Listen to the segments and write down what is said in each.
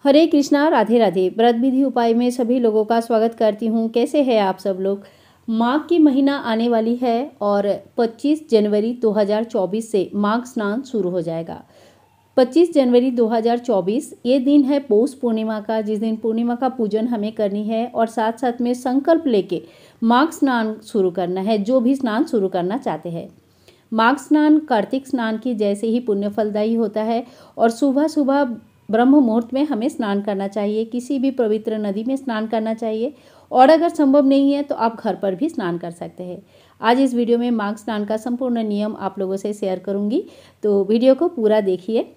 हरे कृष्णा, राधे राधे। व्रत विधि उपाय में सभी लोगों का स्वागत करती हूँ। कैसे हैं आप सब लोग। माघ की महीना आने वाली है और 25 जनवरी 2024 से माघ स्नान शुरू हो जाएगा। 25 जनवरी 2024 ये दिन है पौष पूर्णिमा का, जिस दिन पूर्णिमा का पूजन हमें करनी है और साथ साथ में संकल्प लेके माघ स्नान शुरू करना है, जो भी स्नान शुरू करना चाहते हैं। माघ स्नान कार्तिक स्नान की जैसे ही पुण्य फलदायी होता है और सुबह सुबह ब्रह्म मुहूर्त में हमें स्नान करना चाहिए। किसी भी पवित्र नदी में स्नान करना चाहिए और अगर संभव नहीं है तो आप घर पर भी स्नान कर सकते हैं। आज इस वीडियो में माघ स्नान का संपूर्ण नियम आप लोगों से शेयर करूंगी, तो वीडियो को पूरा देखिए।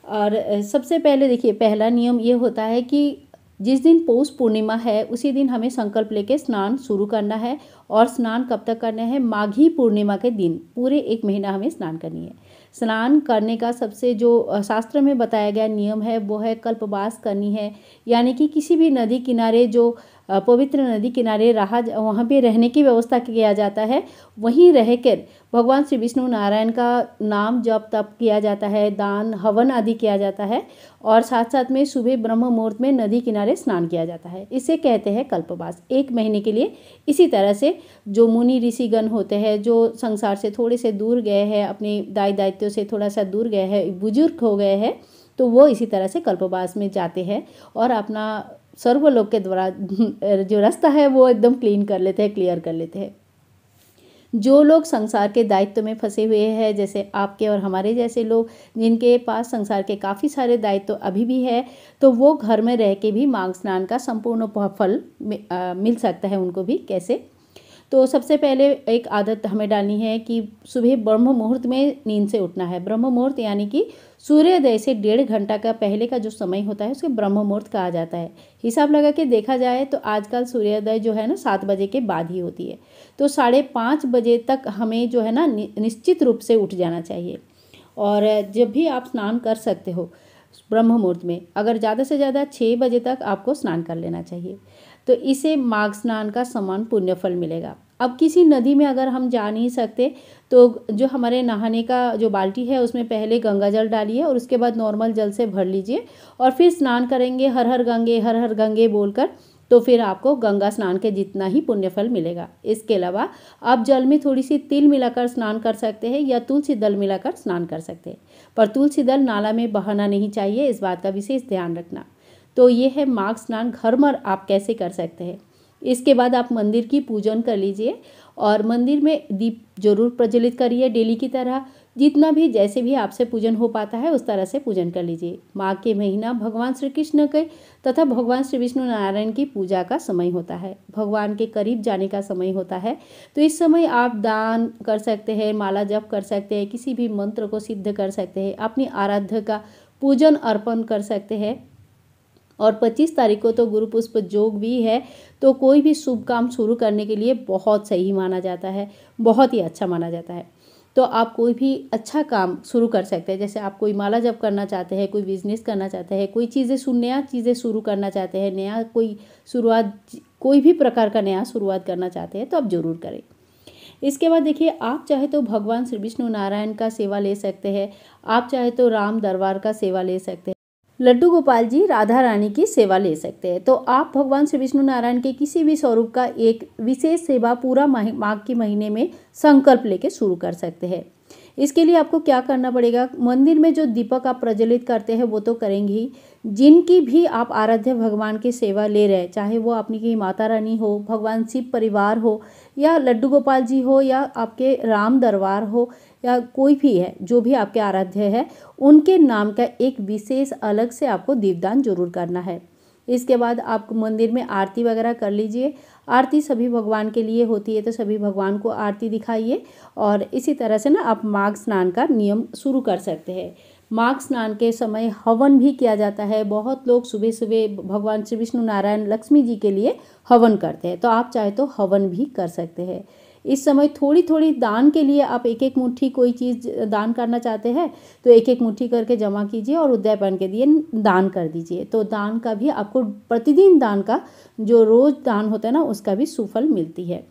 और सबसे पहले देखिए, पहला नियम ये होता है कि जिस दिन पौष पूर्णिमा है उसी दिन हमें संकल्प लेके स्नान शुरू करना है। और स्नान कब तक करना है? माघी पूर्णिमा के दिन पूरे 1 महीना हमें स्नान करनी है। स्नान करने का सबसे जो शास्त्र में बताया गया नियम है वो है कल्पवास करनी है, यानी कि किसी भी नदी किनारे जो पवित्र नदी किनारे रहा वहाँ पे रहने की व्यवस्था किया जाता है, वहीं रहकर भगवान श्री विष्णु नारायण का नाम जप तप किया जाता है, दान हवन आदि किया जाता है और साथ साथ में सुबह ब्रह्म मुहूर्त में नदी किनारे स्नान किया जाता है। इसे कहते हैं कल्पवास, 1 महीने के लिए। इसी तरह से जो मुनि ऋषिगण होते हैं, जो संसार से थोड़े से दूर गए हैं, अपने दायित्व से थोड़ा सा दूर गए हैं, बुजुर्ग हो गए हैं, तो वो इसी तरह से कल्पवास में जाते हैं और अपना सर्वलोक के द्वारा जो रास्ता है वो एकदम क्लीन कर लेते हैं, क्लियर कर लेते हैं। जो लोग संसार के दायित्व में फंसे हुए हैं, जैसे आपके और हमारे जैसे लोग जिनके पास संसार के काफ़ी सारे दायित्व अभी भी है, तो वो घर में रह के भी माघ स्नान का संपूर्ण फल मिल सकता है उनको भी। कैसे? तो सबसे पहले एक आदत हमें डालनी है कि सुबह ब्रह्म मुहूर्त में नींद से उठना है। ब्रह्म मुहूर्त यानी कि सूर्योदय से 1.5 घंटा का पहले का जो समय होता है उसे ब्रह्म मुहूर्त कहा जाता है। हिसाब लगा के देखा जाए तो आजकल सूर्योदय जो है ना 7 बजे के बाद ही होती है, तो 5:30 बजे तक हमें जो है ना निश्चित रूप से उठ जाना चाहिए। और जब भी आप स्नान कर सकते हो ब्रह्म मुहूर्त में, अगर ज़्यादा से ज़्यादा 6 बजे तक आपको स्नान कर लेना चाहिए, तो इसे माघ स्नान का समान पुण्य फल मिलेगा। अब किसी नदी में अगर हम जा नहीं सकते तो जो हमारे नहाने का जो बाल्टी है उसमें पहले गंगा जल डालिए और उसके बाद नॉर्मल जल से भर लीजिए और फिर स्नान करेंगे हर हर गंगे बोलकर, तो फिर आपको गंगा स्नान के जितना ही पुण्य फल मिलेगा। इसके अलावा आप जल में थोड़ी सी तिल मिलाकर स्नान कर सकते हैं या तुलसी दल मिलाकर स्नान कर सकते हैं, पर तुलसी दल नाला में बहाना नहीं चाहिए, इस बात का विशेष ध्यान रखना। तो ये है माघ स्नान घर में आप कैसे कर सकते हैं। इसके बाद आप मंदिर की पूजन कर लीजिए और मंदिर में दीप जरूर प्रज्वलित करिए डेली की तरह। जितना भी जैसे भी आपसे पूजन हो पाता है उस तरह से पूजन कर लीजिए। माघ के महीना भगवान श्री कृष्ण के तथा भगवान श्री विष्णु नारायण की पूजा का समय होता है, भगवान के करीब जाने का समय होता है। तो इस समय आप दान कर सकते हैं, माला जप कर सकते हैं, किसी भी मंत्र को सिद्ध कर सकते हैं, अपनी आराध्य का पूजन अर्पण कर सकते हैं। और 25 तारीख को तो गुरु पुष्प योग भी है, तो कोई भी शुभ काम शुरू करने के लिए बहुत सही माना जाता है, बहुत ही अच्छा माना जाता है। तो आप कोई भी अच्छा काम शुरू कर सकते हैं, जैसे आप कोई माला जप करना चाहते हैं, कोई बिजनेस करना चाहते हैं, कोई नया चीज़ें शुरू करना चाहते हैं, नया कोई शुरुआत, कोई भी प्रकार का नया शुरुआत करना चाहते हैं तो आप ज़रूर करें। इसके बाद देखिए, आप चाहे तो भगवान श्री विष्णु नारायण का सेवा ले सकते हैं, आप चाहे तो राम दरबार का सेवा ले सकते हैं, लड्डू गोपाल जी राधा रानी की सेवा ले सकते हैं। तो आप भगवान श्री विष्णु नारायण के किसी भी स्वरूप का एक विशेष सेवा पूरा माघ के महीने में संकल्प लेके शुरू कर सकते हैं। इसके लिए आपको क्या करना पड़ेगा? मंदिर में जो दीपक आप प्रज्वलित करते हैं वो तो करेंगे ही, जिनकी भी आप आराध्य भगवान की सेवा ले रहे हैं, चाहे वो अपनी की माता रानी हो, भगवान शिव परिवार हो, या लड्डू गोपाल जी हो, या आपके राम दरबार हो, या कोई भी है जो भी आपके आराध्य है, उनके नाम का एक विशेष अलग से आपको दीपदान जरूर करना है। इसके बाद आप मंदिर में आरती वगैरह कर लीजिए। आरती सभी भगवान के लिए होती है, तो सभी भगवान को आरती दिखाइए और इसी तरह से ना आप माघ स्नान का नियम शुरू कर सकते हैं। माघ स्नान के समय हवन भी किया जाता है। बहुत लोग सुबह सुबह भगवान श्री विष्णु नारायण लक्ष्मी जी के लिए हवन करते हैं, तो आप चाहे तो हवन भी कर सकते हैं। इस समय थोड़ी थोड़ी दान के लिए आप एक एक मुट्ठी कोई चीज़ दान करना चाहते हैं तो एक एक मुट्ठी करके जमा कीजिए और उद्यापन के दिए दान कर दीजिए। तो दान का भी आपको प्रतिदिन दान का जो रोज़ दान होता है ना उसका भी सुफल मिलती है।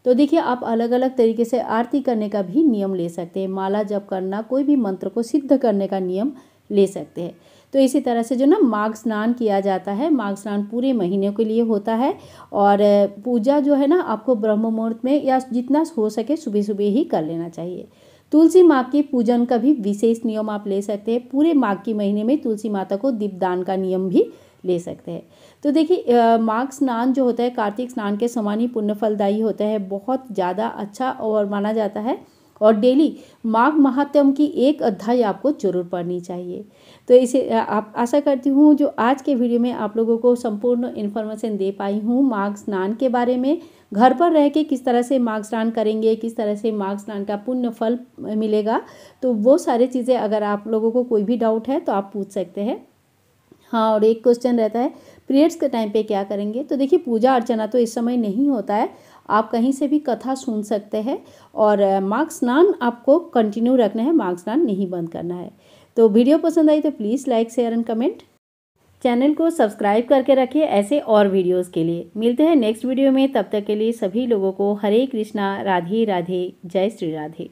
तो देखिए, आप अलग अलग तरीके से आरती करने का भी नियम ले सकते हैं, माला जप करना, कोई भी मंत्र को सिद्ध करने का नियम ले सकते हैं। तो इसी तरह से जो ना माघ स्नान किया जाता है। माघ स्नान पूरे महीने के लिए होता है और पूजा जो है ना आपको ब्रह्म मुहूर्त में या जितना हो सके सुबह सुबह ही कर लेना चाहिए। तुलसी माँ के पूजन का भी विशेष नियम आप ले सकते हैं। पूरे माघ के महीने में तुलसी माता को दीपदान का नियम भी ले सकते हैं। तो देखिए माघ स्नान जो होता है कार्तिक स्नान के समान ही पुण्य फलदायी होता है, बहुत ज़्यादा अच्छा और माना जाता है। और डेली माघ महात्म्य की एक अध्याय आपको जरूर पढ़नी चाहिए। तो इसे आप आशा करती हूँ जो आज के वीडियो में आप लोगों को संपूर्ण इन्फॉर्मेशन दे पाई हूँ माघ स्नान के बारे में। घर पर रह के किस तरह से माघ स्नान करेंगे, किस तरह से माघ स्नान का पुण्य फल मिलेगा, तो वो सारी चीज़ें अगर आप लोगों को कोई भी डाउट है तो आप पूछ सकते हैं। हाँ, और एक क्वेश्चन रहता है पीरियड्स के टाइम पे क्या करेंगे। तो देखिए पूजा अर्चना तो इस समय नहीं होता है, आप कहीं से भी कथा सुन सकते हैं और माघ स्नान आपको कंटिन्यू रखना है, माघ स्नान नहीं बंद करना है। तो वीडियो पसंद आई तो please like share and comment. Channel को सब्सक्राइब करके रखिए ऐसे और वीडियोस के लिए। मिलते हैं नेक्स्ट वीडियो में, तब तक के लिए सभी लोगों को हरे कृष्णा, राधे राधे, जय श्री राधे।